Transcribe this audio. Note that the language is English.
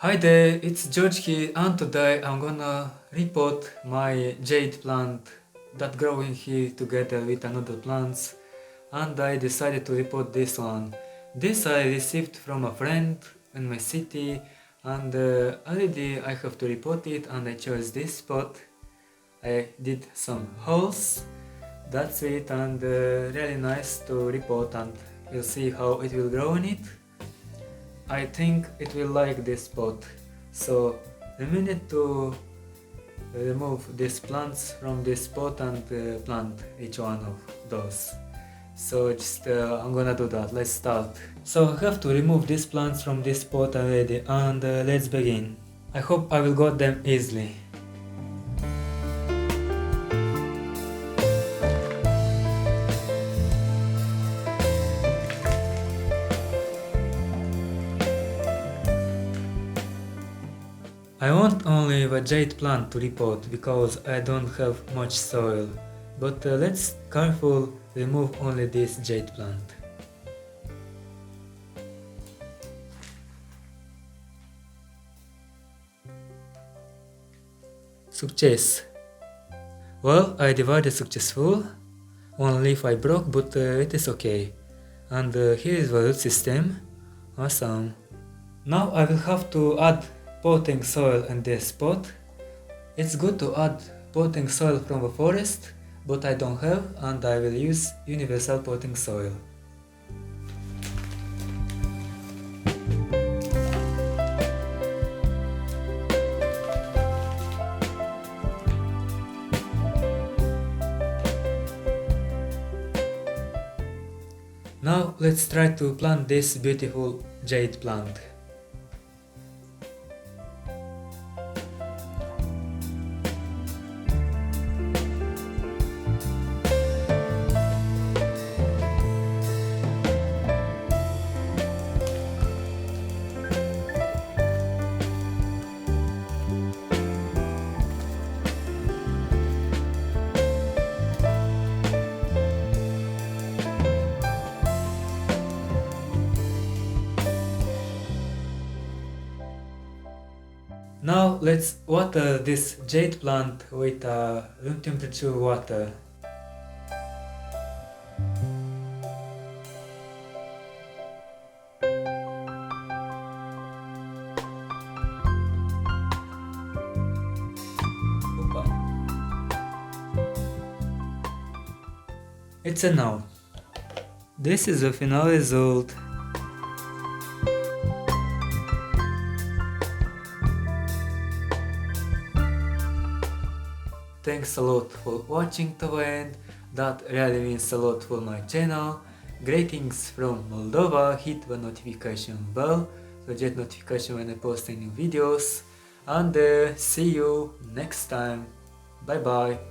Hi there, it's George here, and today I'm gonna repot my jade plant that growing here together with another plants, and I decided to repot this one. This I received from a friend in my city, and already I have to repot it, and I chose this spot. I did some holes, that's it, and really nice to repot, and we'll see how it will grow in it. I think it will like this spot, so we need to remove these plants from this spot and plant each one of those. So just I'm gonna do that. Let's start. So I have to remove these plants from this spot already, and let's begin. I hope I will got them easily. I want only the jade plant to repot because I don't have much soil, but let's careful remove only this jade plant. Success! Well, I divided successful, one leaf I broke, but it is okay. And here is the root system, awesome. Now I will have to add potting soil in this spot. It's good to add potting soil from the forest, but I don't have, and I will use universal potting soil. Now let's try to plant this beautiful jade plant. Now let's water this jade plant with room temperature water. It's a no. This is the final result. Thanks a lot for watching to the end, that really means a lot for my channel. Greetings from Moldova, hit the notification bell to get notification when I post new videos, and see you next time. Bye bye.